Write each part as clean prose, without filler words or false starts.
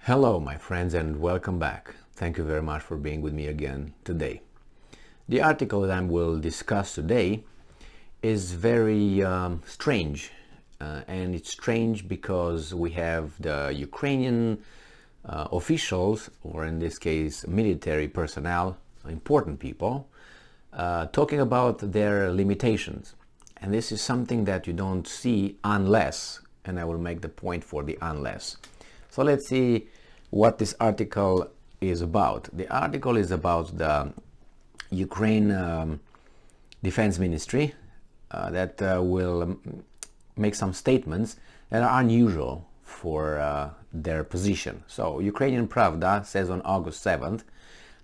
Hello my friends and welcome back. Thank you very much for being with me again today. The article that I will discuss today is very strange and it's strange because we have the Ukrainian officials, or in this case military personnel, important people, talking about their limitations. And this is something that you don't see unless, and I will make the point for the unless. So let's see what this article is about. The article is about the Ukraine Defense Ministry that will make some statements that are unusual for their position. So Ukrainian Pravda says on August 7th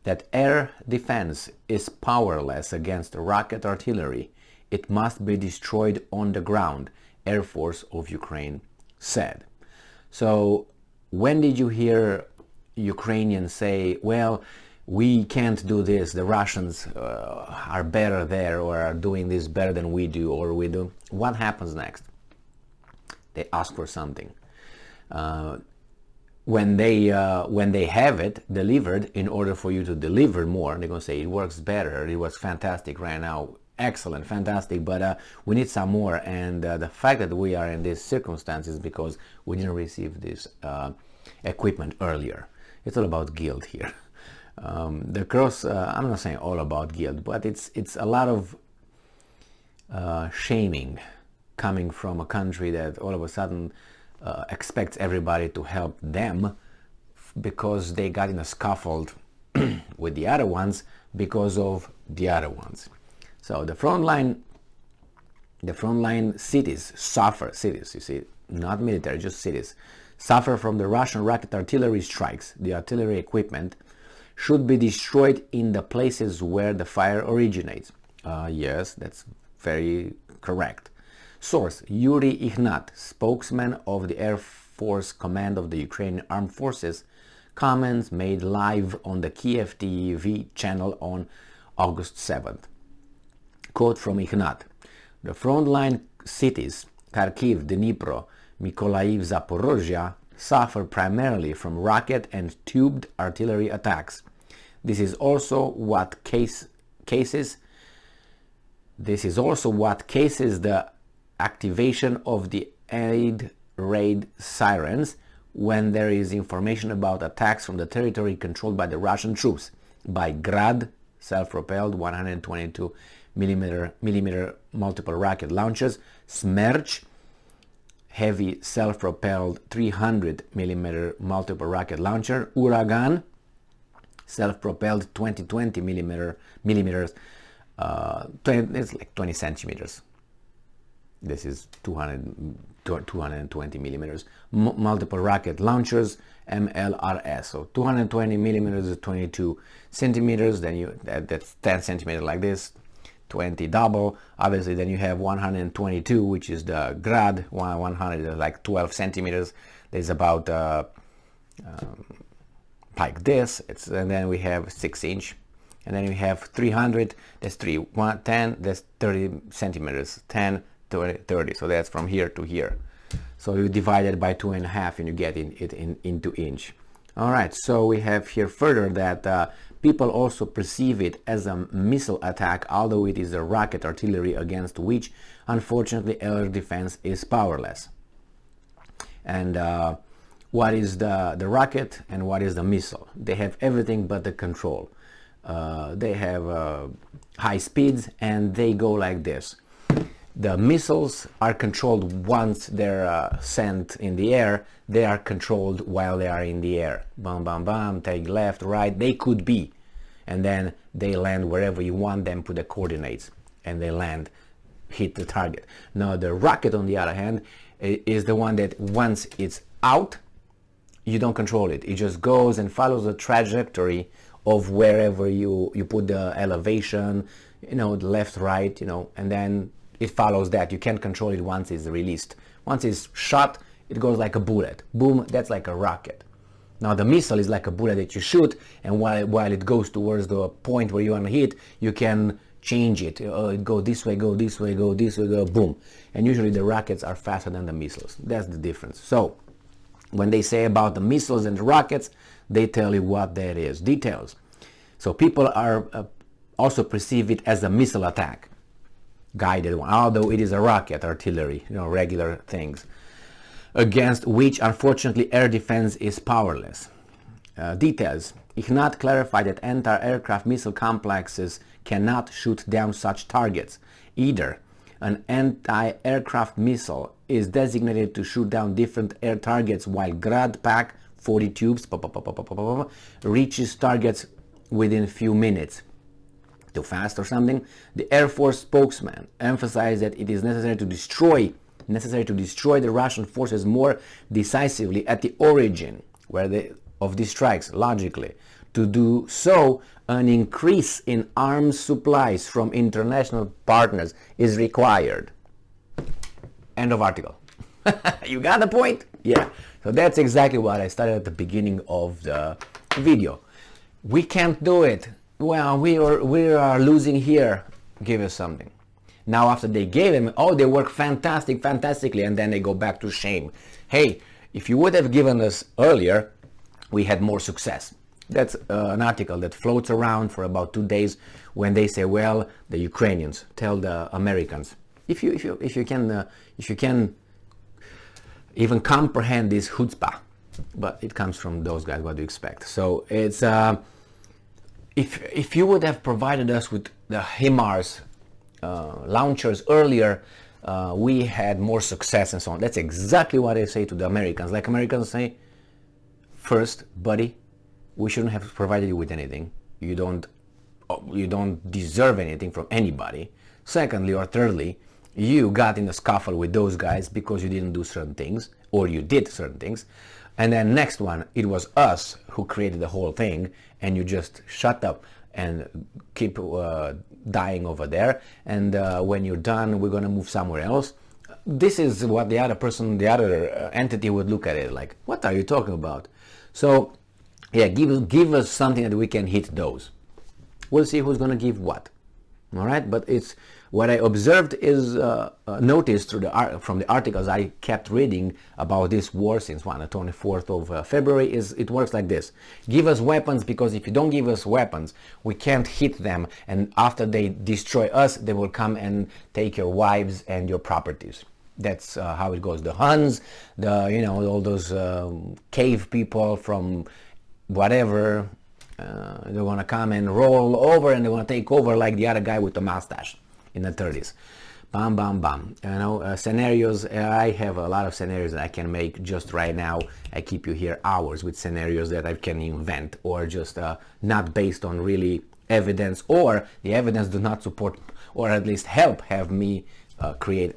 that air defense is powerless against rocket artillery. It must be destroyed on the ground, Air Force of Ukraine said. So when did you hear Ukrainians say, well, we can't do this, the Russians are better there, or are doing this better than we do, or we do? What happens next? They ask for something. When they have it delivered, in order for you to deliver more, they're going to say it works better, it was fantastic right now, excellent, fantastic, but we need some more. And the fact that we are in these circumstances because we didn't receive this equipment earlier. It's all about guilt here. The cross, I'm not saying all about guilt, but it's a lot of shaming coming from a country that all of a sudden expects everybody to help them because they got in a scuffle with the other ones because of the other ones. So the frontline cities suffer, cities, you see, not military, just cities, suffer from the Russian rocket artillery strikes. The artillery equipment should be destroyed in the places where the fire originates. Yes, that's very correct. Source: Yuri Ignat, spokesman of the Air Force Command of the Ukrainian Armed Forces, comments made live on the Kiev TV channel on August 7th. Quote from Ignat: the frontline cities, Kharkiv, Dnipro, Mykolaiv, Zaporozhye, suffer primarily from rocket and tubed artillery attacks. This is also what cases the activation of the aid raid sirens when there is information about attacks from the territory controlled by the Russian troops by Grad, self-propelled 122 millimeter multiple rocket launchers, Smerch, heavy self-propelled 300 millimeter multiple rocket launcher, Uragan, self-propelled 20 millimeters, it's like 20 centimeters. This is 220 millimeters. Multiple rocket launchers, MLRS. So 220 millimeters is 22 centimeters. Then that's 10 centimeters like this. 20 double. Obviously, then you have 122, which is the Grad. 100 is like 12 centimeters. There's about like this. And then we have 6-inch. And then we have 300. That's 10. That's 30 centimeters. 10. 30, so that's from here to here. So you divide it by 2.5 and you get it into inch. All right, so we have here further that people also perceive it as a missile attack, although it is a rocket artillery against which unfortunately air defense is powerless. And what is the rocket and what is the missile? They have everything but the control. They have high speeds and they go like this. The missiles are controlled once they're sent in the air. They are controlled while they are in the air. Bam, bam, bam, take left, right. They could be. And then they land wherever you want them, put the coordinates. And they land, hit the target. Now the rocket, on the other hand, is the one that once it's out, you don't control it. It just goes and follows the trajectory of wherever you put the elevation, the left, right, and then it follows that. You can't control it once it's released. Once it's shot, it goes like a bullet. Boom, that's like a rocket. Now the missile is like a bullet that you shoot, and while it goes towards the point where you want to hit, you can change it. It go this way, go this way, go this way, go boom. And usually the rockets are faster than the missiles. That's the difference. So When they say about the missiles and the rockets, they tell you what that is, details. So people are also perceive it as a missile attack, guided one, although it is a rocket, artillery, regular things, against which unfortunately air defense is powerless. Details. Ignat clarified that anti-aircraft missile complexes cannot shoot down such targets. Either an anti-aircraft missile is designated to shoot down different air targets, while Grad pack 40 tubes reaches targets within few minutes. Too fast or something? The Air Force spokesman emphasized that it is necessary to destroy the Russian forces more decisively at the origin of these strikes, logically. To do so, an increase in arms supplies from international partners is required. End of article. You got the point? Yeah. So that's exactly what I started at the beginning of the video. We can't do it. Well, we are losing here. Give us something. Now after they gave them, oh, they work fantastically, and then they go back to shame. Hey, if you would have given us earlier, we had more success. That's an article that floats around for about 2 days when they say, well, the Ukrainians tell the Americans. If you can even comprehend this chutzpah, but it comes from those guys. What do you expect? So it's if you would have provided us with the HIMARS launchers earlier, we had more success and so on. That's exactly what I say to the Americans. Like Americans say, first, buddy, we shouldn't have provided you with anything. You don't deserve anything from anybody. Secondly or thirdly, you got in a scuffle with those guys because you didn't do certain things, or you did certain things. And then next one, it was us who created the whole thing, and you just shut up and keep dying over there. And when you're done, we're gonna move somewhere else. This is what the other person, the other entity would look at it like, what are you talking about? So yeah, give us something that we can hit those. We'll see who's gonna give what. All right, but it's what I observed is noticed through from the articles I kept reading about this war since the 24th of February is it works like this. Give us weapons, because if you don't give us weapons, we can't hit them, and after they destroy us, they will come and take your wives and your properties. That's how it goes. The Huns, all those cave people from whatever, they want to come and roll over, and they want to take over like the other guy with the mustache in the 30s. Bam, bam, bam. Scenarios. I have a lot of scenarios that I can make just right now. I keep you here hours with scenarios that I can invent, or just not based on really evidence, or the evidence do not support, or at least help have me create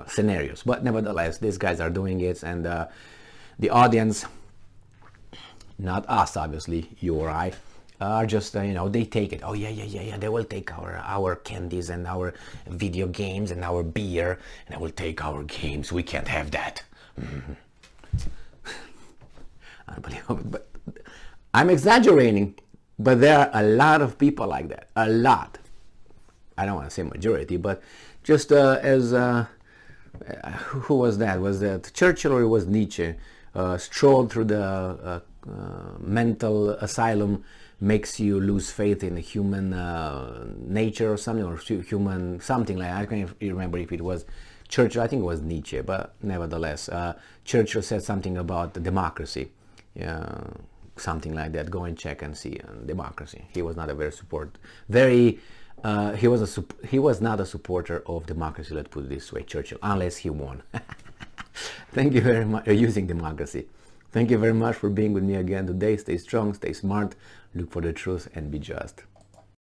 scenarios. But nevertheless, these guys are doing it, and the audience, not us obviously, you or I, are just they take it. Oh yeah, they will take our candies and our video games and our beer, and they will take our games. We can't have that. Unbelievable. But I'm exaggerating, but there are a lot of people like that. A lot. I don't want to say majority, but just as who was that? Was that Churchill or it was Nietzsche? Strolled through the mental asylum makes you lose faith in human nature or something, or human something like that. I can't remember if it was Churchill. I think it was Nietzsche, but nevertheless, Churchill said something about democracy, something like that. Go and check and see democracy. He was not a he was not a supporter of democracy. Let's put it this way, Churchill, unless he won. Thank you very much for using democracy. Thank you very much for being with me again today. Stay strong, stay smart, look for the truth, and be just.